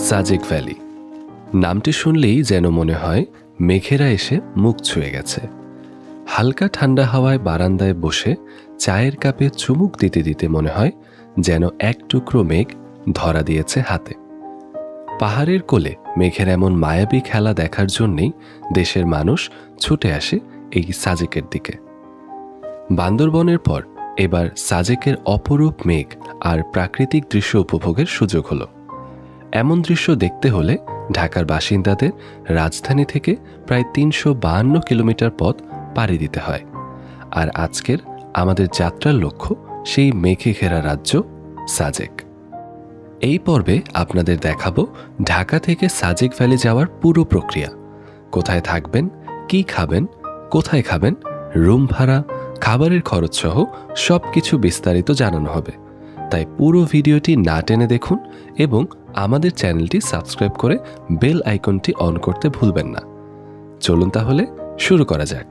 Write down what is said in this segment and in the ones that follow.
Sajek valley নামটি শুনলেই যেন মনে হয় মেঘেরা এসে মুখ ছুঁয়ে গেছে। হালকা ঠান্ডা হাওয়ায় বারান্দায় বসে চায়ের কাপে চুমুক দিতে দিতে মনে হয় যেন এক টুকরো মেঘ ধরা দিয়েছে হাতে। পাহাড়ের কোলে মেঘের এমন মায়াবী খেলা দেখার জন্যেই দেশের মানুষ ছুটে আসে এই সাজেকের দিকে। বান্দরবনের পর এবার সাজেকের অপরূপ মেঘ আর প্রাকৃতিক দৃশ্য উপভোগের সুযোগ হলো। এমন দৃশ্য দেখতে হলে ঢাকার বাসিন্দাদের রাজধানী থেকে প্রায় ৩৫২ কিলোমিটার পথ পাড়ি দিতে হয়। আর আজকের আমাদের যাত্রার লক্ষ্য সেই মেঘে ঘেরা রাজ্য সাজেক। এই পর্বে আপনাদের দেখাবো ঢাকা থেকে সাজেক ভ্যালি যাওয়ার পুরো প্রক্রিয়া। কোথায় থাকবেন, কি খাবেন, কোথায় খাবেন, রুম ভাড়া, খাবারের খরচ সহ সব কিছু বিস্তারিত জানানো হবে। তাই পুরো ভিডিওটি না টেনে দেখুন এবং আমাদের চ্যানেলটি সাবস্ক্রাইব করে বেল আইকনটি অন করতে ভুলবেন না। চলুন তাহলে শুরু করা যাক।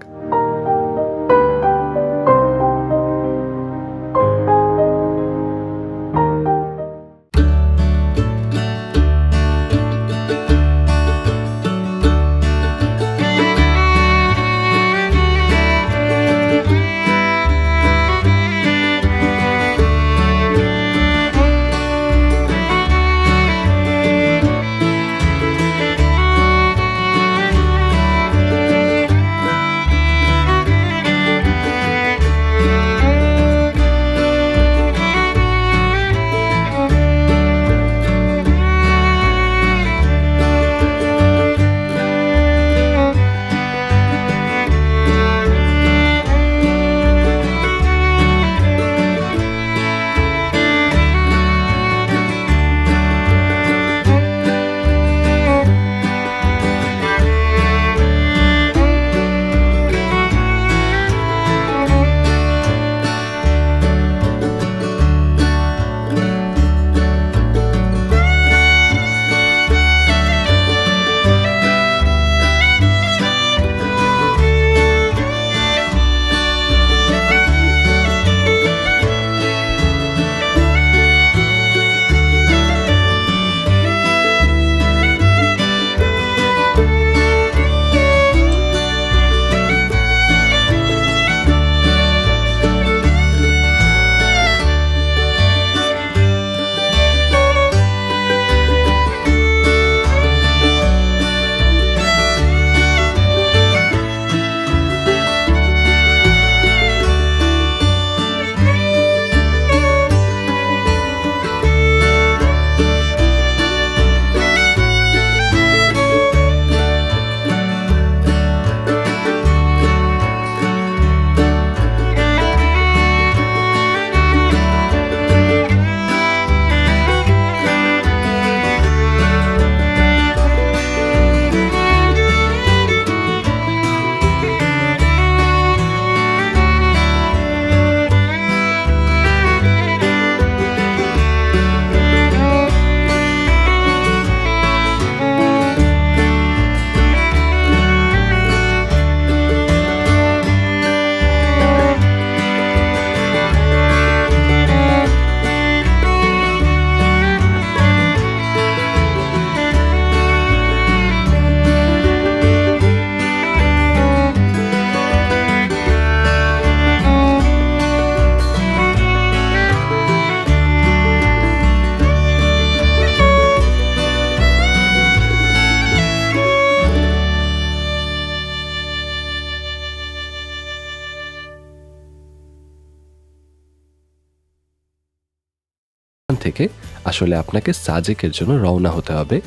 থেকে আসলে আপনাকে সাজেকের জন্য রওনা হতে হবে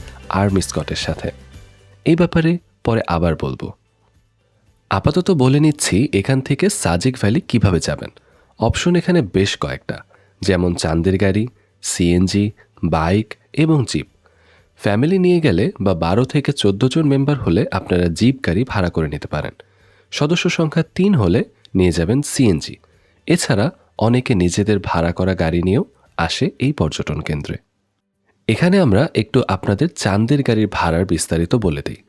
আর্মি স্কটের সাথে। এই ব্যাপারে পরে আবার বলবো। আপাতত বলে নিচ্ছি এখান থেকে সাজেক ভ্যালি কিভাবে যাবেন। অপশন এখানে বেশ কয়েকটা, যেমন চাঁদের গাড়ি, সিএনজি, বাইক এবং জিপ। ফ্যামিলি নিয়ে গেলে বা 12 থেকে 14 জন মেম্বার হলে আপনারা জিপ গাড়ি ভাড়া করে নিতে পারেন। সদস্য সংখ্যা 3 হলে নিয়ে যাবেন সিএনজি। এছাড়া অনেকে নিজেদের ভাড়া করা গাড়ি নিয়েও আসে এই পর্যটন কেন্দ্রে। এখানে আমরা একটু আপনাদের চাঁদের গাড়ির ভাড়ার বিস্তারিত বলে দিই।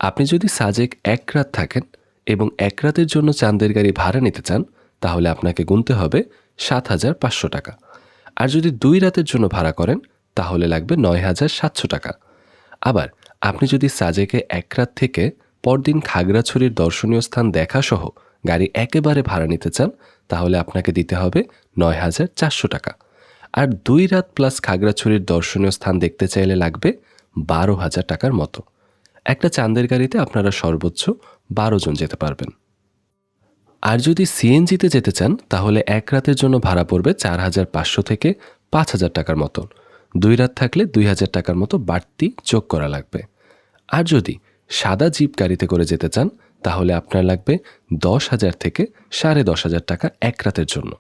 আপনি যদি সাজেক 1 রাত থাকেন এবং 1 রাতের জন্য চাঁদের গাড়ি ভাড়া নিতে চান তাহলে আপনাকে গুনতে হবে ৭,৫০০ টাকা। আর যদি 2 রাতের জন্য ভাড়া করেন তাহলে লাগবে ৯,৭০০ টাকা। আবার আপনি যদি সাজেকে এক রাত থেকে পরদিন খাগড়াছড়ির দর্শনীয় স্থান দেখা সহ গাড়ি একেবারে ভাড়া নিতে চান, তাহলে আপনাকে দিতে হবে ৯,৪০০ টাকা। আর ২ রাত প্লাস খাগড়াছড়ির দর্শনীয় স্থান দেখতে চাইলে লাগবে ১২,০০০ টাকার মতো। একটা চাঁদের গাড়িতে আপনারা সর্বোচ্চ ১২ জন যেতে পারবেন। আর যদি সিএনজিতে যেতে চান তাহলে এক রাতের জন্য ভাড়া পড়বে ৪,৫০০ থেকে ৫,০০০ টাকার মতো। ২ রাত থাকলে ২,০০০ টাকার মতো বাড়তি যোগ করা লাগবে। আর যদি সাদা জিপ গাড়িতে করে যেতে চান তাহলে আপনার লাগবে ১০,০০০ থেকে ১০,৫০০ টাকা এক রাতের জন্য।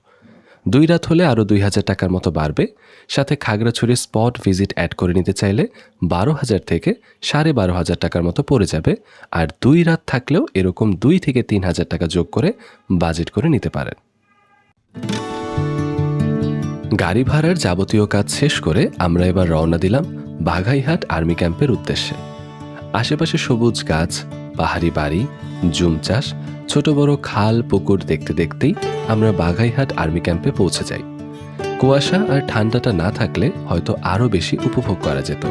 ২ রাত হলে আরও ২,০০০ টাকার মতো বাড়বে। সাথে খাগড়াছড়ির স্পট ভিজিট অ্যাড করে নিতে চাইলে ১২,০০০ থেকে ১২,৫০০ টাকার মতো পড়ে যাবে। আর ২ রাত থাকলেও এরকম ২ থেকে ৩,০০০ টাকা যোগ করে বাজেট করে নিতে পারেন। গাড়ি ভাড়ার যাবতীয় কাজ শেষ করে আমরা এবার রওনা দিলাম বাঘাইহাট আর্মি ক্যাম্পের উদ্দেশ্যে। আশেপাশে সবুজ গাছ, পাহাড়ি বাড়ি, জুম চাষ, ছোট বড় খাল পুকুর দেখতে দেখতেই আমরা বাঘাইহাট আর্মি ক্যাম্পে পৌঁছে যাই। কুয়াশা আর ঠান্ডাটা না থাকলে হয়তো আরও বেশি উপভোগ করা যেত।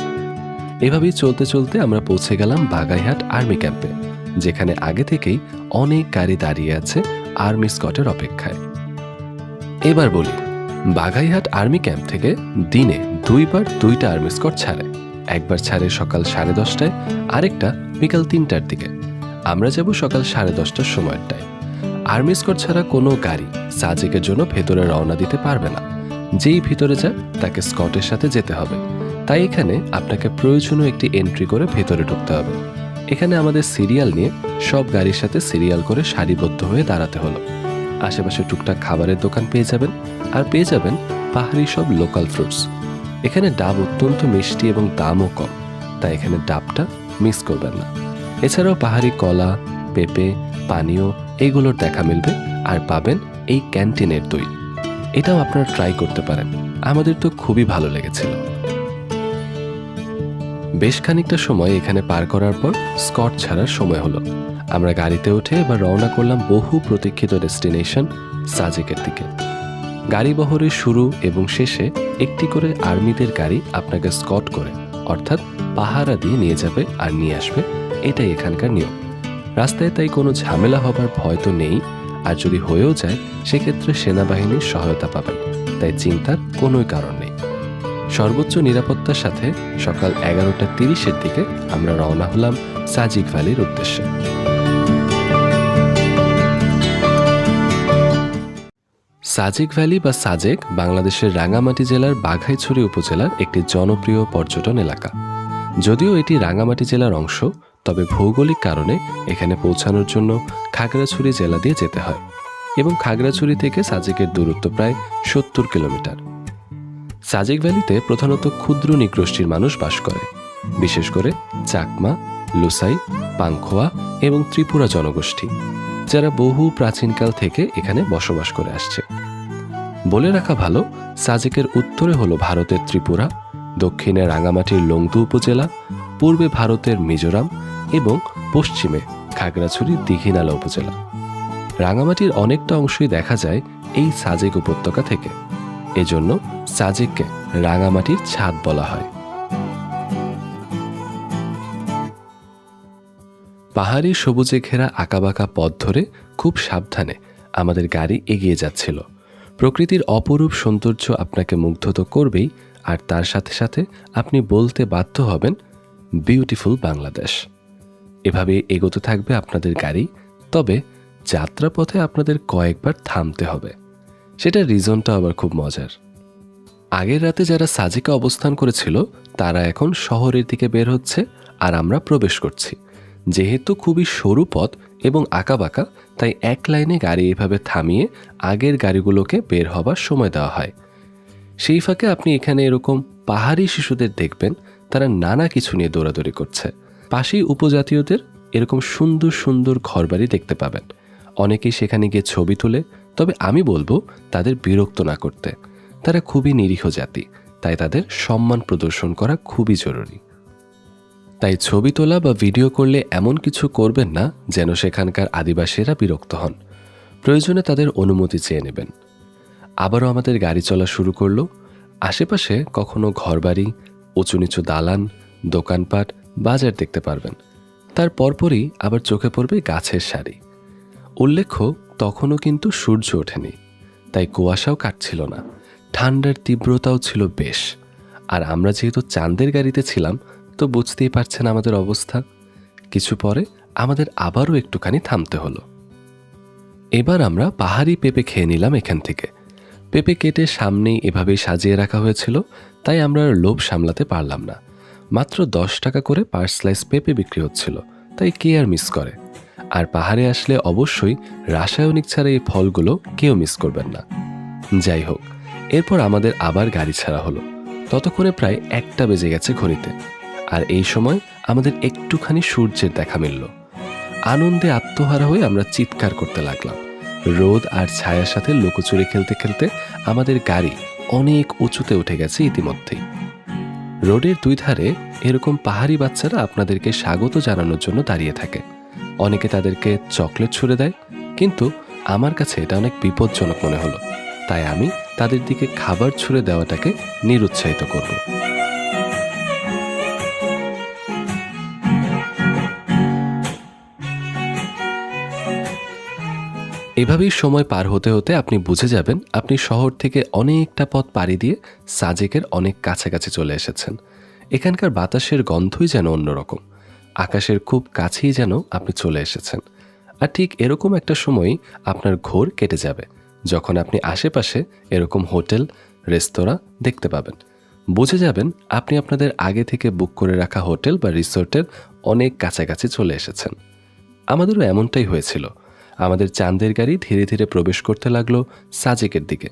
এভাবেই চলতে চলতে আমরা পৌঁছে গেলাম বাঘাইহাট আর্মি ক্যাম্পে, যেখানে আগে থেকেই অনেক গাড়ি দাঁড়িয়ে আছে আর্মি স্কটের অপেক্ষায়। এবার বলি, বাঘাইহাট আর্মি ক্যাম্প থেকে দিনে ২ বার ২টা আর্মি স্কট ছাড়ে। একবার ছাড়ে সকাল 10:30টায়, আরেকটা বিকাল 3টার দিকে। আমরা যাব সকাল 10:30টার সময়টায়। আর্মি স্কট ছাড়া কোনো গাড়ি সাজেকের জন্য ভেতরে রওনা দিতে পারবে না। যেই ভিতরে যায় তাকে স্কটের সাথে যেতে হবে। তাই এখানে আপনাকে প্রয়োজনীয় একটি এন্ট্রি করে ভেতরে ঢুকতে হবে। এখানে আমাদের সিরিয়াল নিয়ে সব গাড়ির সাথে সিরিয়াল করে সারিবদ্ধ হয়ে দাঁড়াতে হলো। আশেপাশে টুকটাক খাবারের দোকান পেয়ে যাবেন, আর পেয়ে যাবেন পাহাড়ি সব লোকাল ফ্রুটস। এখানে ডাব অত্যন্ত মিষ্টি এবং দামও কম, তাই এখানে ডাবটা মিস করবেন না। এছাড়াও পাহাড়ি কলা, পেঁপে, পানীয় এইগুলোর দেখা মিলবে। আর পাবেন এই ক্যান্টিনের দই, এটাও আপনারা ট্রাই করতে পারেন। আমাদের তো খুবই ভালো লেগেছিল। বেশ খানিকটা সময় এখানে পার করার পর স্কট ছাড়ার সময় হলো। আমরা গাড়িতে উঠে এবার রওনা করলাম বহু প্রতীক্ষিত ডেস্টিনেশন সাজেকের দিকে। গাড়ি বহরের শুরু এবং শেষে একটি করে আর্মিদের গাড়ি আপনাকে স্কট করে, অর্থাৎ পাহারা দিয়ে নিয়ে যাবে আর নিয়ে আসবে। এটাই এখানকার নিয়ম। রাস্তায় তাই কোনো ঝামেলা হবার ভয় তো নেই। আর যদি হয়েও যায় সেক্ষেত্রে সেনাবাহিনীর সহায়তা পাবেন, তাই চিন্তার কোনোই কারণ নেই। সর্বোচ্চ নিরাপত্তার সাথে সকাল 11:30-এর দিকে আমরা রওনা হলাম সাজিক ভ্যালির উদ্দেশ্যে। সাজেক ভ্যালি বা সাজেক বাংলাদেশের রাঙ্গামাটি জেলার বাঘাইছড়ি উপজেলার একটি জনপ্রিয় পর্যটন এলাকা। যদিও এটি রাঙ্গামাটি জেলার অংশ, তবে ভৌগোলিক কারণে এখানে পৌঁছানোর জন্য খাগড়াছড়ি জেলা দিয়ে যেতে হয় এবং খাগড়াছড়ি থেকে সাজেকের দূরত্ব প্রায় 70 কিলোমিটার। সাজেক ভ্যালিতে প্রধানত ক্ষুদ্র নৃগোষ্ঠীর মানুষ বাস করে, বিশেষ করে চাকমা, লুসাই, পাংখোয়া এবং ত্রিপুরা জনগোষ্ঠী, যারা বহু প্রাচীনকাল থেকে এখানে বসবাস করে আসছে। বলে রাখা ভালো, সাজেকের উত্তরে হলো ভারতের ত্রিপুরা, দক্ষিণে রাঙ্গামাটির লংতু উপজেলা, পূর্বে ভারতের মিজোরাম এবং পশ্চিমে খাগড়াছড়ির দীঘিনালা উপজেলা। রাঙ্গামাটির অনেকটা অংশই দেখা যায় এই সাজেক উপত্যকা থেকে। এজন্য সাজেককে রাঙ্গামাটির ছাদ বলা হয়। পাহাড়ি সবুজে ঘেরা আঁকাবাঁকা পথ ধরে খুব সাবধানে আমাদের গাড়ি এগিয়ে যাচ্ছিল। প্রকৃতির অপরূপ সৌন্দর্য আপনাকে মুগ্ধ তো করবেই, আর তার সাথে সাথে আপনি বলতে বাধ্য হবেন বিউটিফুল বাংলাদেশ। এভাবে এগোতে থাকবে আপনাদের গাড়ি। তবে যাত্রাপথে আপনাদের কয়েকবার থামতে হবে। সেটার রিজনটা আবার খুব মজার। আগের রাতে যারা সাজেকে অবস্থান করেছিল তারা এখন শহরের দিকে বের হচ্ছে, আর আমরা প্রবেশ করছি। যেহেতু খুবই সরু পথ এবং আঁকাবাঁকা, তাই এক লাইনে গাড়ি এভাবে থামিয়ে আগের গাড়িগুলোকে বের হবার সময় দেওয়া হয়। সেই ফাঁকে আপনি এখানে এরকম পাহাড়ি শিশুদের দেখবেন, তারা নানা কিছু নিয়ে দৌড়াদৌড়ি করছে। পাশেই উপজাতীয়দের এরকম সুন্দর সুন্দর ঘরবাড়ি দেখতে পাবেন। অনেকেই সেখানে গিয়ে ছবি তোলে, তবে আমি বলবো তাদের বিরক্ত না করতে। তারা খুবই নিরীহ জাতি, তাই তাদের সম্মান প্রদর্শন করা খুবই জরুরি। তাই ছবি তোলা বা ভিডিও করলে এমন কিছু করবেন না যেন সেখানকার আদিবাসীরা বিরক্ত হন। প্রয়োজনে তাদের অনুমতি চেয়ে নেবেন। আবারও আমাদের গাড়ি চলা শুরু করলো। আশেপাশে কখনো ঘরবাড়ি, উঁচু নিচু দালান, দোকানপাট বাজার দেখতে পারবেন। তার পরপরই আবার চোখে পড়বে গাছের সারি। উল্লেখ্য, তখনও কিন্তু সূর্য ওঠেনি, তাই কুয়াশাও কাটছিল না, ঠান্ডার তীব্রতাও ছিল বেশ। আর আমরা যেহেতু চাঁদের গাড়িতে ছিলাম, তো বুঝতেই পারছেন আমাদের অবস্থা। কিছু পরে আমাদের আবারও একটুখানি থামতে হলো। এবার আমরা পাহাড়ি পেঁপে খেয়ে নিলাম এখান থেকে। পেঁপে কেটে সামনেই এভাবেই সাজিয়ে রাখা হয়েছিল, তাই আমরা আর লোভ সামলাতে পারলাম না। মাত্র 10 টাকা করে পার স্লাইস পেঁপে বিক্রি হচ্ছিল, তাই কে আর মিস করে। আর পাহাড়ে আসলে অবশ্যই রাসায়নিক ছাড়া এই ফলগুলো কেউ মিস করবেন না। যাই হোক, এরপর আমাদের আবার গাড়ি ছাড়া হলো। ততক্ষণে প্রায় 1টা বেজে গেছে ঘড়িতে। আর এই সময় আমাদের একটুখানি সূর্যের দেখা মিলল। আনন্দে আত্মহারা হয়ে আমরা চিৎকার করতে লাগলাম। রোদ আর ছায়ার সাথে লুকোচুরি খেলতে খেলতে আমাদের গাড়ি অনেক উঁচুতে উঠে গেছে ইতিমধ্যেই। রোডের দুই ধারে এরকম পাহাড়ি বাচ্চারা আপনাদেরকে স্বাগত জানানোর জন্য দাঁড়িয়ে থাকে। অনেকে তাদেরকে চকলেট ছুঁড়ে দেয়, কিন্তু আমার কাছে এটা অনেক বিপজ্জনক মনে হলো, তাই আমি তাদের দিকে খাবার ছুঁড়ে দেওয়াটাকে নিরুৎসাহিত করব। এভাবেই সময় পার হতে হতে আপনি বুঝে যাবেন আপনি শহর থেকে অনেকটা পথ পাড়ি দিয়ে সাজেকের অনেক কাছাকাছি চলে এসেছেন। এখানকার বাতাসের গন্ধই যেন অন্যরকম, আকাশের খুব কাছেই যেন আপনি চলে এসেছেন। আর ঠিক এরকম একটা সময়ই আপনার ঘোর কেটে যাবে, যখন আপনি আশেপাশে এরকম হোটেল, রেস্তোরাঁ দেখতে পাবেন। বুঝে যাবেন আপনি আপনাদের আগে থেকে বুক করে রাখা হোটেল বা রিসোর্টের অনেক কাছাকাছি চলে এসেছেন। আমাদেরও এমনটাই হয়েছিল। আমাদের চাঁদের গাড়ি ধীরে ধীরে প্রবেশ করতে লাগলো সাজেকের দিকে।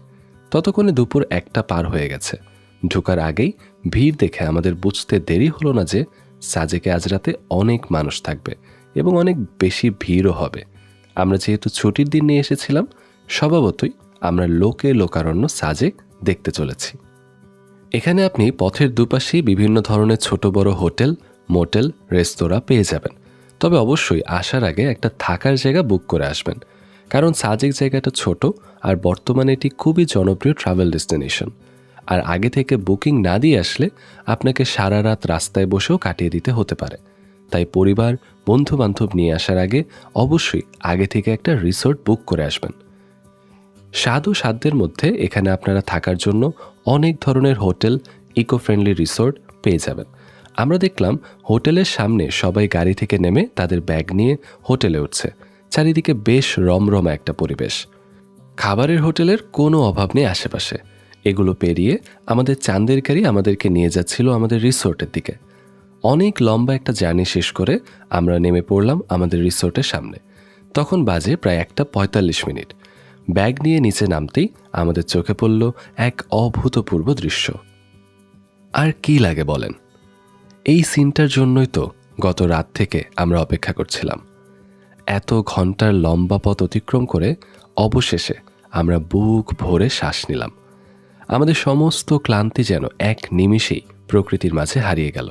ততক্ষণে দুপুর 1টা পার হয়ে গেছে। ঢোকার আগেই ভিড় দেখে আমাদের বুঝতে দেরি হলো না যে সাজেকে আজ রাতে অনেক মানুষ থাকবে এবং অনেক বেশি ভিড়ও হবে। আমরা যেহেতু ছুটির দিন নিয়ে এসেছিলাম, স্বভাবতই আমরা লোকে লোকারণ্য সাজেক দেখতে চলেছি। এখানে আপনি পথের দুপাশেই বিভিন্ন ধরনের ছোট বড় হোটেল, মোটেল, রেস্তোরাঁ পেয়ে যাবেন। তবে অবশ্যই আসার আগে একটা থাকার জায়গা বুক করে আসবেন, কারণ সাজেক জায়গাটা ছোট আর বর্তমানে এটি খুবই জনপ্রিয় ট্রাভেল ডেস্টিনেশন। আর আগে থেকে বুকিং না দিয়ে আসলে আপনাকে সারা রাত রাস্তায় বসেও কাটিয়ে দিতে হতে পারে। তাই পরিবার, বন্ধু বান্ধব নিয়ে আসার আগে অবশ্যই আগে থেকে একটা রিসোর্ট বুক করে আসবেন। স্বাদ ও সাধ্যের মধ্যে এখানে আপনারা থাকার জন্য অনেক ধরনের হোটেল, ইকো ফ্রেন্ডলি রিসোর্ট পেয়ে যাবেন। আমরা দেখলাম হোটেলের সামনে সবাই গাড়ি থেকে নেমে তাদের ব্যাগ নিয়ে হোটেলে উঠছে। চারিদিকে বেশ রমরমা একটা পরিবেশ। খাবারের হোটেলের কোনো অভাব নেই আশেপাশে। এগুলো পেরিয়ে আমাদের চাঁদের গাড়ি আমাদেরকে নিয়ে যাচ্ছিল আমাদের রিসোর্টের দিকে। অনেক লম্বা একটা জার্নি শেষ করে আমরা নেমে পড়লাম আমাদের রিসোর্টের সামনে। তখন বাজে প্রায় 1:45। ব্যাগ নিয়ে নিচে নামতেই আমাদের চোখে পড়ল এক অভূতপূর্ব দৃশ্য। আর কি লাগে বলেন? এই সিনটার জন্যই তো গত রাত থেকে আমরা অপেক্ষা করছিলাম। এত ঘন্টার লম্বা পথ অতিক্রম করে অবশেষে আমরা বুক ভরে শ্বাস নিলাম। আমাদের সমস্ত ক্লান্তি যেন এক নিমিষেই প্রকৃতির মাঝে হারিয়ে গেল।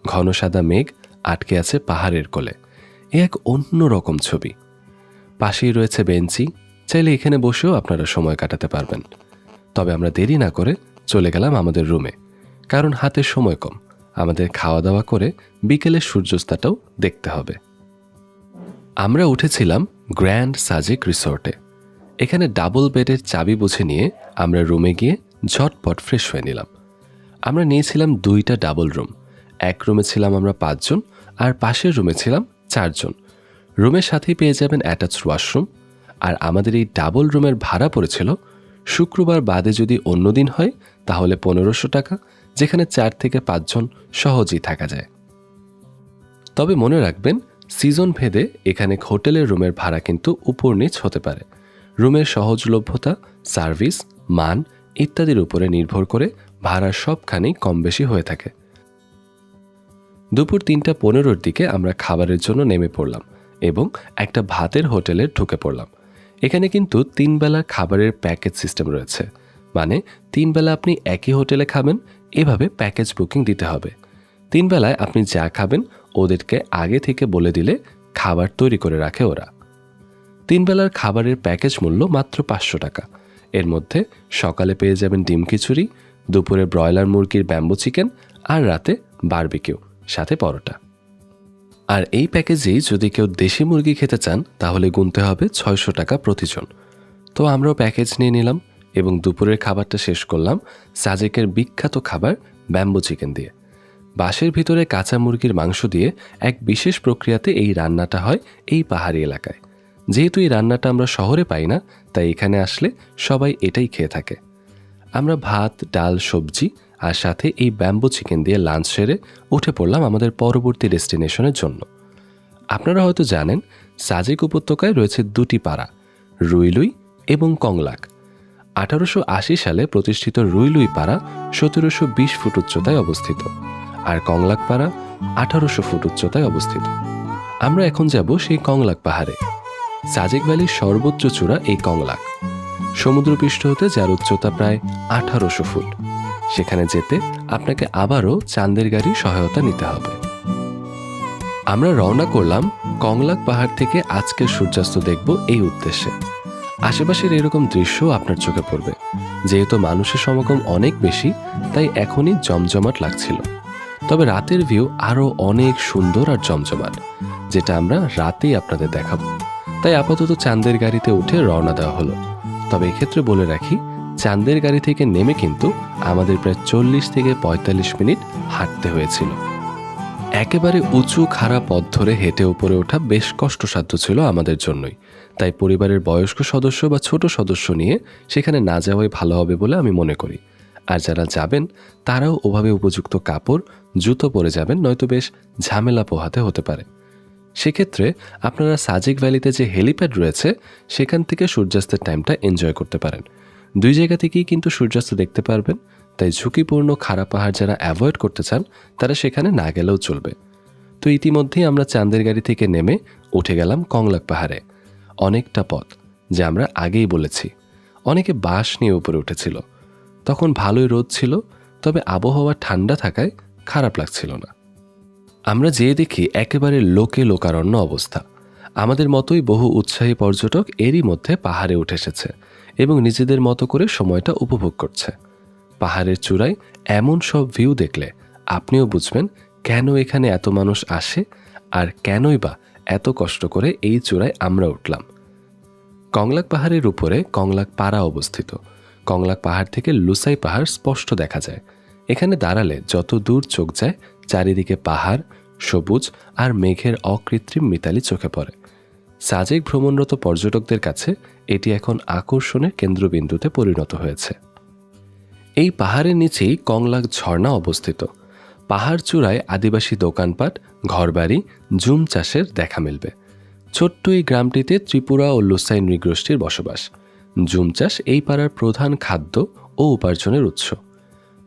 ঘন সাদা মেঘ আটকে আছে পাহাড়ের কোলে। এ এক অন্য রকম ছবি। পাশেই রয়েছে বেঞ্চি, চাইলে এখানে বসেও আপনারা সময় কাটাতে পারবেন। তবে আমরা দেরি না করে চলে গেলাম আমাদের রুমে, কারণ হাতে সময় কম। আমাদের খাওয়া দাওয়া করে বিকেলের সূর্যাস্তটাও দেখতে হবে। আমরা উঠেছিলাম গ্র্যান্ড সাজেক রিসোর্টে। এখানে ডাবল বেডের চাবি বুঝে নিয়ে আমরা রুমে গিয়ে ঝটপট ফ্রেশ হয়ে নিলাম। আমরা নিয়েছিলাম 2টা ডাবল রুম। এক রুমে ছিলাম আমরা 5 জন, আর পাশের রুমে ছিলাম 4 জন। রুমের সাথেই পেয়ে যাবেন অ্যাটাচড ওয়াশরুম। আর আমাদের এই ডাবল রুমের ভাড়া পড়েছিল, শুক্রবার বাদে যদি অন্য দিন হয় তাহলে 1500 টাকা, যেখানে 4 থেকে 5 জন সহজেই থাকা যায়। তবে মনে রাখবেন, সিজন ভেদে এখানে হোটেলের রুমের ভাড়া কিন্তু উপর নিচ হতে পারে। রুমের সহজলভ্যতা, সার্ভিস, মান ইত্যাদির উপরে নির্ভর করে ভাড়া সবখানেই কম বেশি হয়ে থাকে। দুপুর 3:15 দিকে আমরা খাবারের জন্য নেমে পড়লাম এবং একটা ভাতের হোটেলে ঢুকে পড়লাম। এখানে কিন্তু 3 বেলার খাবারের প্যাকেজ সিস্টেম রয়েছে, মানে 3 বেলা আপনি একই হোটেলে খাবেন, এভাবে প্যাকেজ বুকিং দিতে হবে। 3 বেলায় আপনি যা খাবেন ওদেরকে আগে থেকে বলে দিলে খাবার তৈরি করে রাখে ওরা। 3 বেলার খাবারের প্যাকেজ মূল্য মাত্র 500 টাকা। এর মধ্যে সকালে পেয়ে যাবেন ডিম খিচুড়ি, দুপুরে ব্রয়লার মুরগির ব্যাম্বু চিকেন, আর রাতে বারবিকিউ, সাথে পরোটা। আর এই প্যাকেজেই যদি কেউ দেশি মুরগি খেতে চান তাহলে গুনতে হবে 600 টাকা প্রতিজন। তো আমরাও প্যাকেজ নিয়ে নিলাম এবং দুপুরের খাবারটা শেষ করলাম সাজেকের বিখ্যাত খাবার ব্যাম্বো চিকেন দিয়ে। বাঁশের ভিতরে কাঁচা মুরগির মাংস দিয়ে এক বিশেষ প্রক্রিয়াতে এই রান্নাটা হয় এই পাহাড়ি এলাকায়। যেহেতু এই রান্নাটা আমরা শহরে পাই না, তাই এখানে আসলে সবাই এটাই খেয়ে থাকে। আমরা ভাত, ডাল, সবজি আর সাথে এই ব্যাম্বো চিকেন দিয়ে লাঞ্চ সেরে উঠে পড়লাম আমাদের পরবর্তী ডেস্টিনেশনের জন্য। আপনারা হয়তো জানেন সাজেক উপত্যকায় রয়েছে দুটি পাড়া, রুইলুই এবং কংলাক। 1880 সালে প্রতিষ্ঠিত রুইলুই পাড়া 1720 ফুট উচ্চতায় অবস্থিত, আর কংলাক পাড়া 1800 ফুট উচ্চতায় অবস্থিত। আমরা এখন যাব সেই কংলাক পাহাড়ে। সাজেক ভ্যালির সর্বোচ্চ চূড়া এই কংলাক, সমুদ্রপৃষ্ঠ হতে যার উচ্চতা প্রায় 1800 ফুট। সেখানে যেতে আপনাকে আবারও চাঁদের গাড়ির সহায়তা নিতে হবে। আমরা রওনা করলাম কংলাক পাহাড় থেকে আজকের সূর্যাস্ত দেখব এই উদ্দেশ্যে। আশেপাশের এরকম দৃশ্য আপনার চোখে পড়বে। যেহেতু মানুষের সমাগম অনেক বেশি, তাই এখনই জমজমাট লাগছিল। তবে রাতের ভিউ আরও অনেক সুন্দর আর জমজমাট, যেটা আমরা রাতেই আপনাদের দেখাবো। তাই আপাতত চাঁদের গাড়িতে উঠে রওনা দেওয়া হলো। তবে এক্ষেত্রে বলে রাখি, চাঁদের গাড়ি থেকে নেমে কিন্তু আমাদের প্রায় 40 থেকে 45 মিনিট হাঁটতে হয়েছিল। একেবারে উঁচু খাড়া পথ ধরে হেঁটে উপরে ওঠা বেশ কষ্টসাধ্য ছিল আমাদের জন্যই। তাই পরিবারের বয়স্ক সদস্য বা ছোট সদস্য নিয়ে সেখানে না যাওয়াই ভালো হবে বলে আমি মনে করি। আর যারা যাবেন তারাও ওভাবে উপযুক্ত কাপড়, জুতো পরে যাবেন, নয়তো বেশ ঝামেলা পোহাতে হতে পারে। সেক্ষেত্রে আপনারা সাজেক ভ্যালিতে যে হেলিপ্যাড রয়েছে সেখান থেকে সূর্যাস্তের টাইমটা এনজয় করতে পারেন। দুই জায়গা থেকেই কিন্তু সূর্যাস্ত দেখতে পারবেন। তাই ঝুঁকিপূর্ণ খাড়া পাহাড় যারা অ্যাভয়েড করতে চান তারা সেখানে না গেলেও চলবে। তো ইতিমধ্যেই আমরা চাঁদের গাড়ি থেকে নেমে উঠে গেলাম কংলাক পাহাড়ে। অনেকটা পথ, যা আমরা আগেই বলেছি। অনেকে বাঁশ নিয়ে উপরে উঠেছিল। তখন ভালোই রোদ ছিল, তবে আবহাওয়া ঠান্ডা থাকায় খারাপ লাগছিল না। আমরা যেয়ে দেখি একেবারে লোকে লোকারণ্য অবস্থা। আমাদের মতোই বহু উৎসাহী পর্যটক এরই মধ্যে পাহাড়ে উঠে এসেছে এবং নিজেদের মতো করে সময়টা উপভোগ করছে। পাহাড়ের চূড়ায় এমন সব ভিউ দেখলে আপনিও বুঝবেন কেন এখানে এত মানুষ আসে আর কেনই বা এত কষ্ট করে এই চূড়ায় আমরা উঠলাম। কংলাক পাহাড়ের উপরে কংলাক পাড়া অবস্থিত। কংলাক পাহাড় থেকে লুসাই পাহাড় স্পষ্ট দেখা যায়। এখানে দাঁড়ালে যত দূর চোখ যায় চারিদিকে পাহাড়, সবুজ আর মেঘের অকৃত্রিম মিতালি চোখে পড়ে। সাজেক ভ্রমণরত পর্যটকদের কাছে এটি এখন আকর্ষণের কেন্দ্রবিন্দুতে পরিণত হয়েছে। এই পাহাড়ের নিচেই কংলাক ঝর্ণা অবস্থিত। পাহাড় চূড়ায় আদিবাসী দোকানপাট, ঘরবাড়ি, জুম চাষের দেখা মিলবে। ছোট্ট এই গ্রামটিতে ত্রিপুরা ও লুসাই নৃগোষ্ঠীর বসবাস। জুম চাষ এই পাড়ার প্রধান খাদ্য ও উপার্জনের উৎস।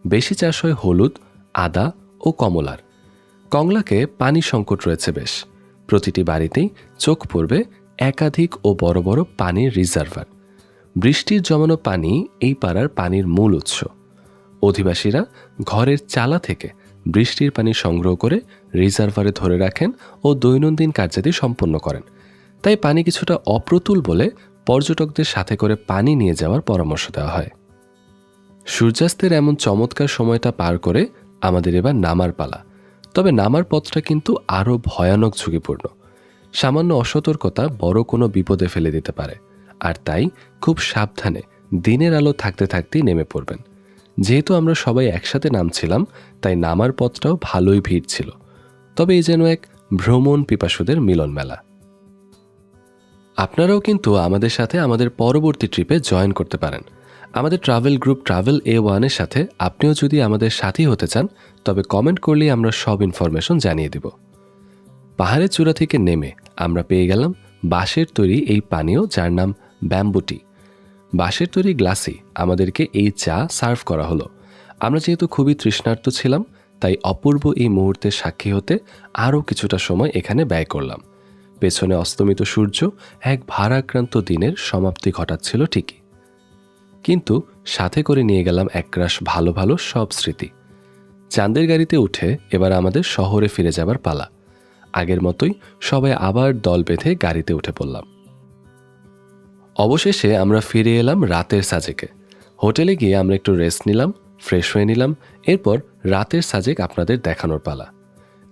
বেশি চাষ হয় হলুদ, আদা ও কমলার। কংলাকে পানি সংকট রয়েছে বেশ। প্রতিটি বাড়িতেই চোখ পড়বে একাধিক ও বড় বড় পানির রিজার্ভার। বৃষ্টির জমানো পানি এই পাড়ার পানির মূল উৎস। অধিবাসীরা ঘরের চালা থেকে বৃষ্টির পানি সংগ্রহ করে রিজার্ভারে ধরে রাখেন ও দৈনন্দিন কার্যাদি সম্পন্ন করেন। তাই পানি কিছুটা অপ্রতুল বলে পর্যটকদের সাথে করে পানি নিয়ে যাওয়ার পরামর্শ দেওয়া হয়। সূর্যাস্তের এমন চমৎকার সময়টা পার করে আমাদের এবার নামার পালা। তবে নামার পথটা কিন্তু আরও ভয়ানক ঝুঁকিপূর্ণ। সামান্য অসতর্কতা বড় কোনো বিপদে ফেলে দিতে পারে। আর তাই খুব সাবধানে দিনের আলো থাকতে থাকতেই নেমে পড়বেন। যেহেতু আমরা সবাই একসাথে নামছিলাম, তাই নামার পথটাও ভালোই ভিড় ছিল। তবে এই যেন এক ভ্রমণ পিপাসুদের মিলন মেলা। আপনারাও কিন্তু আমাদের সাথে আমাদের পরবর্তী ট্রিপে জয়েন করতে পারেন। আমাদের ট্রাভেল গ্রুপ ট্রাভেল A1-এর সাথে আপনিও যদি আমাদের সাথী হতে চান, তবে কমেন্ট করলেই আমরা সব ইনফরমেশন জানিয়ে দেব। পাহাড়ের চূড়া থেকে নেমে আমরা পেয়ে গেলাম বাঁশের তৈরি এই পানীয়, যার নাম ব্যাম্বু টি। বাঁশের তৈরি গ্লাসে আমাদেরকে এই চা সার্ভ করা হলো। আমরা যেহেতু খুবই তৃষ্ণার্ত ছিলাম, তাই অপূর্ব এই মুহূর্তের সাক্ষী হতে আরও কিছুটা সময় এখানে ব্যয় করলাম। পেছনে অস্তমিত সূর্য এক ভারাক্রান্ত দিনের সমাপ্তি ঘটাচ্ছিল ঠিকই, কিন্তু সাথে করে নিয়ে গেলাম একরাশ ভালো ভালো সব স্মৃতি। চাঁদের গাড়িতে উঠে এবার আমাদের শহরে ফিরে যাবার পালা। আগের মতোই সবাই আবার দল বেঁধে গাড়িতে উঠে পড়লাম। অবশেষে আমরা ফিরে এলাম রাতের সাজেকে। হোটেলে গিয়ে আমরা একটু রেস্ট নিলাম, ফ্রেশ হয়ে নিলাম। এরপর রাতের সাজেক আপনাদের দেখানোর পালা।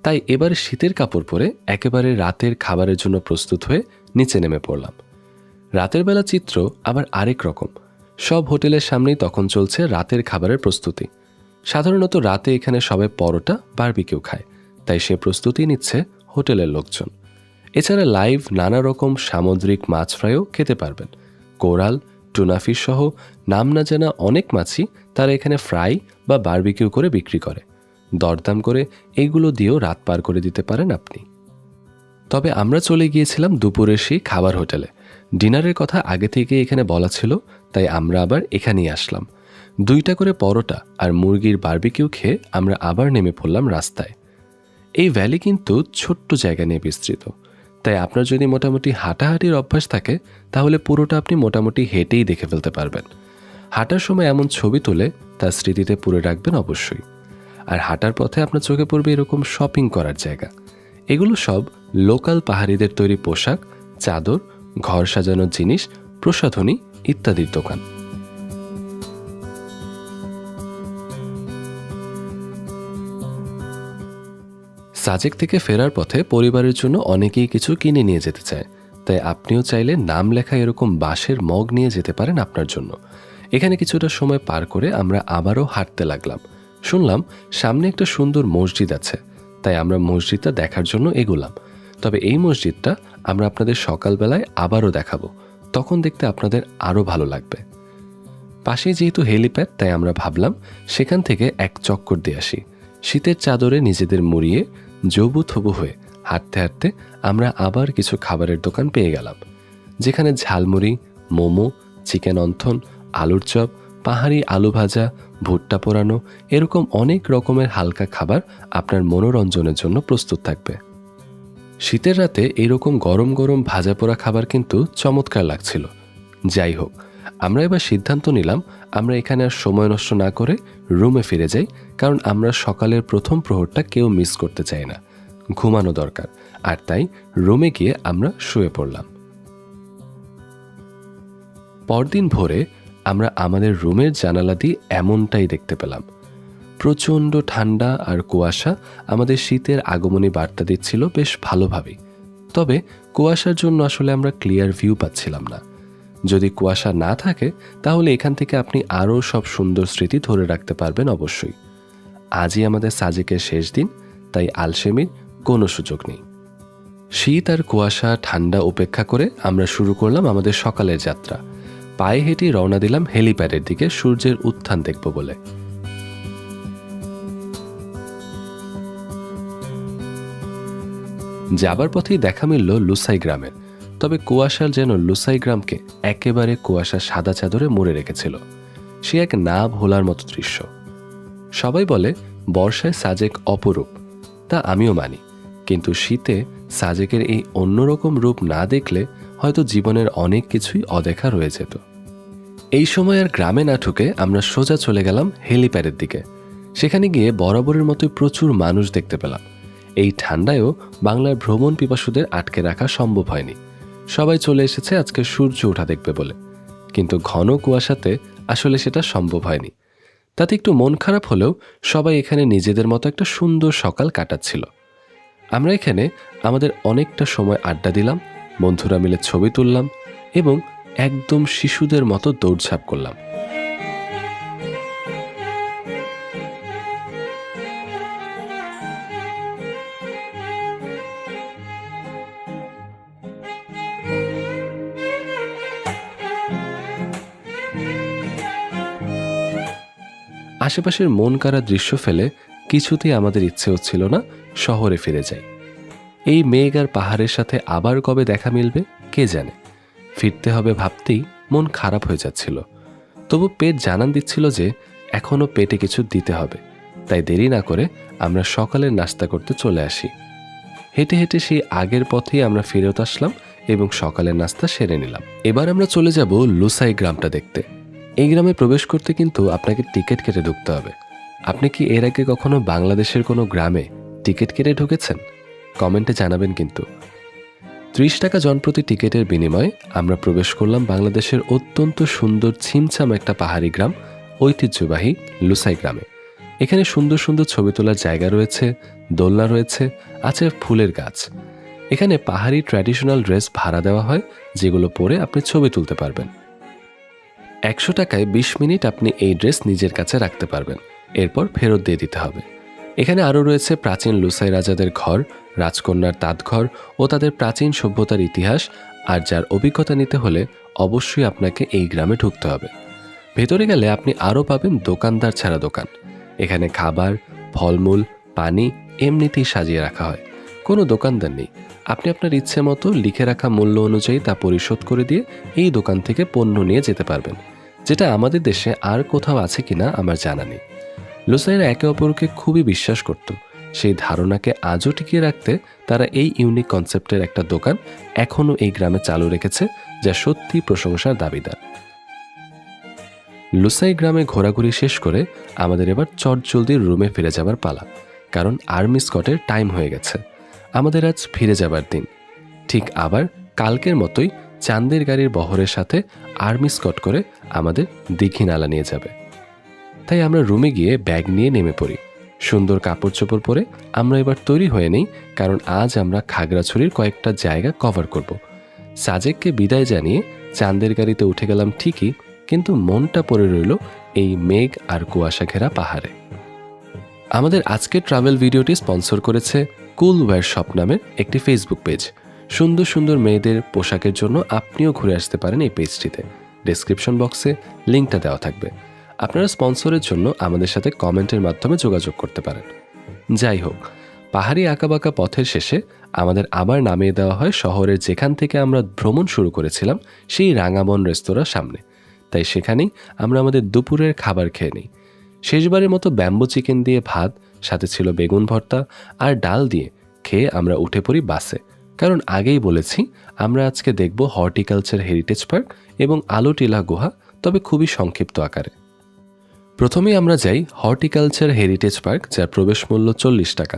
তাই এবারে শীতের কাপড় পরে একেবারে রাতের খাবারের জন্য প্রস্তুত হয়ে নিচে নেমে পড়লাম। রাতের বেলা চিত্র আবার আরেক রকম। সব হোটেলের সামনেই তখন চলছে রাতের খাবারের প্রস্তুতি। সাধারণত রাতে এখানে সবাই পরোটা বারবিকিউ খায়, তাই সে প্রস্তুতি নিচ্ছে হোটেলের লোকজন। এছাড়া লাইভ নানা রকম সামুদ্রিক মাছ ফ্রাইও খেতে পারবেন। কোরাল, টুনাফিশ সহ নাম না জানা অনেক মাছই তারা এখানে ফ্রাই বা বারবিকিউ করে বিক্রি করে। দরদাম করে এইগুলো দিয়েও রাত পার করে দিতে পারেন আপনি। তবে আমরা চলে গিয়েছিলাম দুপুরের সেই খাবার হোটেলে। ডিনারের কথা আগে থেকে এখানে বলা ছিল, তাই আমরা আবার এখানেই আসলাম। 2টা করে পরোটা আর মুরগির বারবিকিউ খেয়ে আমরা আবার নেমে পড়লাম রাস্তায়। এই ভ্যালি কিন্তু ছোট্ট জায়গা নিয়ে বিস্তৃত, তাই আপনার যদি মোটামুটি হাঁটাহাঁটির অভ্যাস থাকে তাহলে পুরোটা আপনি মোটামুটি হেঁটেই দেখে ফেলতে পারবেন। হাঁটার সময় এমন ছবি তুলে তার স্মৃতিতে পুরে রাখবেন অবশ্যই। আর হাঁটার পথে আপনার চোখে পড়বে এরকম শপিং করার জায়গা। এগুলো সব লোকাল পাহাড়িদের তৈরি পোশাক, চাদর, ঘর সাজানোর জিনিস, প্রসাধনী ইত্যাদির দোকান। সাজেক থেকে ফেরার পথে পরিবারের জন্য অনেকেই কিছু কিনে নিয়ে যেতে চায়, তাই আপনিও চাইলে নাম লেখা এরকম বাঁশের মগ নিয়ে যেতে পারেন আপনার জন্য। এখানে কিছুটা সময় পার করে আমরা আবারও হাঁটতে লাগলাম। শুনলাম সামনে একটা সুন্দর মসজিদ আছে, তাই আমরা মসজিদটা দেখার জন্য এগোলাম। তবে এই মসজিদটা আমরা আপনাদের সকালবেলায় আবারও দেখাবো, তখন দেখতে আপনাদের আরও ভালো লাগবে। পাশেই যেহেতু হেলিপ্যাড, তাই আমরা ভাবলাম সেখান থেকে এক চক্কর দিয়ে আসি। শীতের চাদরে নিজেদের মুড়িয়ে জবু থবু হয়ে হাঁটতে হাঁটতে আমরা আবার কিছু খাবারের দোকান পেয়ে গেলাম, যেখানে ঝালমুড়ি, মোমো, চিকেন অন্থন, আলুর চপ, পাহাড়ি আলু ভাজা, ভুট্টা পোড়ানো এরকম অনেক রকমের হালকা খাবার আপনার মনোরঞ্জনের জন্য প্রস্তুত থাকবে। শীতের রাতে এরকম গরম গরম ভাজা পোড়া খাবার কিন্তু চমৎকার লাগছিল। যাই হোক, আমরা এবার সিদ্ধান্ত নিলাম আমরা এখানে আর সময় নষ্ট না করে রুমে ফিরে যাই, কারণ আমরা সকালের প্রথম প্রহরটা কেউ মিস করতে চাই না। ঘুমানো দরকার, আর তাই রুমে গিয়ে আমরা শুয়ে পড়লাম। পরদিন ভোরে আমরা আমাদের রুমের জানালা দিয়ে এমনটাই দেখতে পেলাম। প্রচণ্ড ঠান্ডা আর কুয়াশা আমাদের শীতের আগমনী বার্তা দিচ্ছিল বেশ ভালোভাবেই। তবে কুয়াশার জন্য আসলে আমরা ক্লিয়ার ভিউ পাচ্ছিলাম না। যদি কুয়াশা না থাকে তাহলে এখান থেকে আপনি আরও সব সুন্দর স্মৃতি ধরে রাখতে পারবেন অবশ্যই। আজই আমাদের সাজেকের শেষ দিন, তাই আলসেমির কোনো সুযোগ নেই। শীত আর কুয়াশা ঠান্ডা উপেক্ষা করে আমরা শুরু করলাম আমাদের সকালের যাত্রা। পায়ে হেঁটে রওনা দিলাম হেলিপ্যাডের দিকে সূর্যের উত্থান দেখব বলে। যাবার পথেই দেখা মিলল লুসাই গ্রামের। তবে কুয়াশার যেন লুসাই গ্রামকে একেবারে কুয়াশা সাদা চাদরে মুড়ে রেখেছিল। সে এক না ভোলার মতো দৃশ্য। সবাই বলে বর্ষায় সাজেক অপরূপ, তা আমিও মানি, কিন্তু শীতে সাজেকের এই অন্যরকম রূপ না দেখলে হয়তো জীবনের অনেক কিছুই অদেখা রয়ে যেত। এই সময় আর গ্রামে না ঢুকে আমরা সোজা চলে গেলাম হেলিপ্যাডের দিকে। সেখানে গিয়ে বরাবরের মতোই প্রচুর মানুষ দেখতে পেলাম। এই ঠান্ডায়ও বাংলার ভ্রমণ পিপাসুদের আটকে রাখা সম্ভব হয়নি। সবাই চলে এসেছে আজকে সূর্য ওঠা দেখবে বলে, কিন্তু ঘন কুয়াশাতে আসলে সেটা সম্ভব হয়নি। তাতে একটু মন খারাপ হলেও সবাই এখানে নিজেদের মতো একটা সুন্দর সকাল কাটাচ্ছিল। আমরা এখানে আমাদের অনেকটা সময় আড্ডা দিলাম, বন্ধুরা মিলে ছবি তুললাম এবং একদম শিশুদের মতো দৌড়ঝাঁপ করলাম। আশেপাশের মন কাড়া দৃশ্য ফেলে কিছুতেই আমাদের ইচ্ছে হচ্ছিল না শহরে ফিরে যাই। এই মেঘ আর পাহাড়ের সাথে আবার কবে দেখা মিলবে কে জানে। ফিরতে হবে ভাবতেই মন খারাপ হয়ে যাচ্ছিল। তবু পেট জানান দিচ্ছিল যে এখনও পেটে কিছু দিতে হবে। তাই দেরি না করে আমরা সকালের নাস্তা করতে চলে আসি। হেঁটে হেঁটে সেই আগের পথেই আমরা ফেরত আসলাম এবং সকালের নাস্তা সেরে নিলাম। এবার আমরা চলে যাব লুসাই গ্রামটা দেখতে। এই গ্রামে প্রবেশ করতে কিন্তু আপনাকে টিকিট কেটে ঢুকতে হবে। আপনি কি এর আগে কখনো বাংলাদেশের কোনো গ্রামে টিকিট কেটে ঢুকেছেন? কমেন্টে জানাবেন কিন্তু। 30 টাকা জনপ্রতি টিকিটের বিনিময়ে আমরা প্রবেশ করলাম বাংলাদেশের অত্যন্ত সুন্দর ছিমছাম একটা পাহাড়ি গ্রাম ঐতিহ্যবাহী লুসাই গ্রামে। এখানে সুন্দর সুন্দর ছবি তোলার জায়গা রয়েছে, দোলনা রয়েছে, আছে ফুলের গাছ। এখানে পাহাড়ি ট্র্যাডিশনাল ড্রেস ভাড়া দেওয়া হয়, যেগুলো পরে আপনি ছবি তুলতে পারবেন। 100 টাকায় 20 মিনিট আপনি এই ড্রেস নিজের কাছে রাখতে পারবেন, এরপর ফেরত দিয়ে দিতে হবে। এখানে আরও রয়েছে প্রাচীন লুসাই রাজাদের ঘর, রাজকন্যার তাঁতঘর ও তাদের প্রাচীন সভ্যতার ইতিহাস। আর যার অভিজ্ঞতা নিতে হলে অবশ্যই আপনাকে এই গ্রামে ঢুকতে হবে। ভেতরে গেলে আপনি আরও পাবেন দোকানদার ছাড়া দোকান। এখানে খাবার, ফলমূল, পানি এমনিতেই সাজিয়ে রাখা হয়, কোনো দোকানদার নেই। আপনি আপনার ইচ্ছে মতো লিখে রাখা মূল্য অনুযায়ী তা পরিশোধ করে দিয়ে এই দোকান থেকে পণ্য নিয়ে যেতে পারবেন, যেটা আমাদের দেশে আর কোথাও আছে কিনা আমার জানা নেই। লুসাইরা একে অপরকে খুবই বিশ্বাস করত। সেই ধারণাকে আজও টিকিয়ে রাখতে তারা এই ইউনিক কনসেপ্টের একটা দোকান এখনও এই গ্রামে চালু রেখেছে, যা সত্যি প্রশংসার দাবিদার। লুসাই গ্রামে ঘোরাঘুরি শেষ করে আমাদের এবার চটজলদি রুমে ফিরে যাবার পালা, কারণ আর্মি স্কটের টাইম হয়ে গেছে। আমাদের আজ ফিরে যাবার দিন। ঠিক আবার কালকের মতোই চাঁদের গাড়ির বহরের সাথে আর্মি স্কট করে আমাদের দীঘিনালা নিয়ে যাবে। তাই আমরা রুমে গিয়ে ব্যাগ নিয়ে নেমে পড়ি। সুন্দর কাপড় চোপড় পরে আমরা এবার তৈরি হয়ে নেই, কারণ আজ আমরা খাগড়াছড়ির কয়েকটা জায়গা কভার করব। সাজেককে বিদায় জানিয়ে চাঁদের গাড়িতে উঠে গেলাম ঠিকই, কিন্তু মনটা পড়ে রইল এই মেঘ আর কুয়াশা ঘেরা পাহাড়ে। আমাদের আজকের ট্রাভেল ভিডিওটি স্পন্সর করেছে কুল ওয়্যার শপ নামের একটি ফেসবুক পেজ। সুন্দর সুন্দর মেয়েদের পোশাকের জন্য আপনিও ঘুরে আসতে পারেন এই পেজটিতে। ডেসক্রিপশন বক্সে লিঙ্কটা দেওয়া থাকবে। আপনারা স্পন্সরের জন্য আমাদের সাথে কমেন্টের মাধ্যমে যোগাযোগ করতে পারেন। যাই হোক, পাহাড়ি আঁকাবাঁকা পথের শেষে আমাদের আবার নামিয়ে দেওয়া হয় শহরের যেখান থেকে আমরা ভ্রমণ শুরু করেছিলাম, সেই রাঙাবন রেস্তোরাঁর সামনে। তাই সেখানেই আমরা আমাদের দুপুরের খাবার খেয়ে নিই। শেষবারের মতো ব্যাম্বো চিকেন দিয়ে ভাত, সাথে ছিল বেগুন ভর্তা আর ডাল দিয়ে খেয়ে আমরা উঠে পড়ি বাসে। কারণ আগেই বলেছি আমরা আজকে দেখব হর্টিকালচার হেরিটেজ পার্ক এবং আলোটিলা গুহা, তবে খুবই সংক্ষিপ্ত আকারে। প্রথমেই আমরা যাই হর্টিকালচার হেরিটেজ পার্ক, যার প্রবেশ মূল্য 40 টাকা।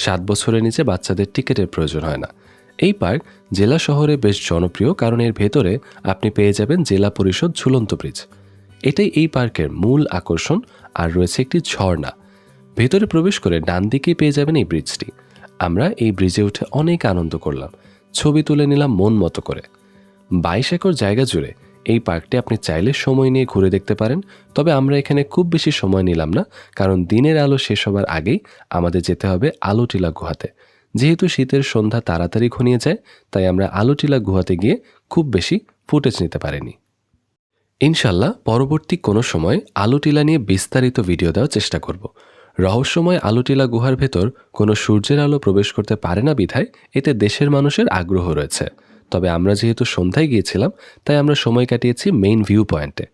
7 বছরের নিচে বাচ্চাদের টিকিটের প্রয়োজন হয় না। এই পার্ক জেলা শহরে বেশ জনপ্রিয়, কারণ এর ভেতরে আপনি পেয়ে যাবেন জেলা পরিষদ ঝুলন্ত ব্রিজ। এটাই এই পার্কের মূল আকর্ষণ। আর রয়েছে একটি ঝর্ণা। ভেতরে প্রবেশ করে ডান দিকেই পেয়ে যাবেন এই ব্রিজটি। আমরা এই ব্রিজে উঠে অনেক আনন্দ করলাম, ছবি তুলে নিলাম মন মতো করে। 22 একর জায়গা জুড়ে এই পার্কটি আপনি চাইলে সময় নিয়ে ঘুরে দেখতে পারেন। তবে আমরা এখানে খুব বেশি সময় নিলাম না, কারণ দিনের আলো শেষ হবার আগেই আমাদের যেতে হবে আলোটিলা গুহাতে। যেহেতু শীতের সন্ধ্যা তাড়াতাড়ি ঘনিয়ে যায়, তাই আমরা আলোটিলা গুহাতে গিয়ে খুব বেশি ফুটেজ নিতে পারিনি। ইনশাল্লাহ পরবর্তী কোনো সময় আলোটিলা নিয়ে বিস্তারিত ভিডিও দেওয়ার চেষ্টা করব। রহস্যময় আলোটিলা গুহার ভেতর কোনো সূর্যের আলো প্রবেশ করতে পারে না বিধায় এতে দেশের মানুষের আগ্রহ রয়েছে। তবে আমরা যেহেতু সন্ধ্যায় গিয়েছিলাম, তাই আমরা সময় কাটিয়েছি মেইন ভিউ পয়েন্টে,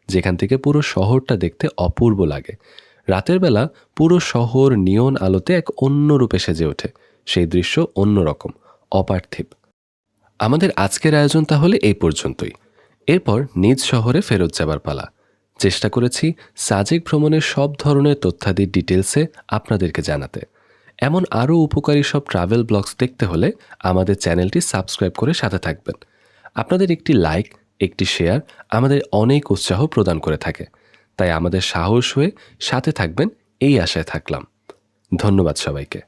যেখান থেকে পুরো শহরটা দেখতে অপূর্ব লাগে। রাতের বেলা পুরো শহর নিয়ন আলোতে এক অন্য রূপে সেজে ওঠে। সেই দৃশ্য অন্যরকম, অপার্থিব। আমাদের আজকের আয়োজন তাহলে এই পর্যন্তই। এরপর নিজ শহরে ফেরত যাবার পালা। চেষ্টা করেছি সাজেক ভ্রমণের সব ধরনের তথ্যাদির ডিটেলসে আপনাদেরকে জানাতে। এমন আরও উপকারী সব ট্রাভেল ব্লগস দেখতে হলে আমাদের চ্যানেলটি সাবস্ক্রাইব করে সাথে থাকবেন। আপনাদের একটি লাইক, একটি শেয়ার আমাদের অনেক উৎসাহ প্রদান করে থাকে। তাই আমাদের সাহস হয়ে সাথে থাকবেন এই আশায় থাকলাম। ধন্যবাদ সবাইকে।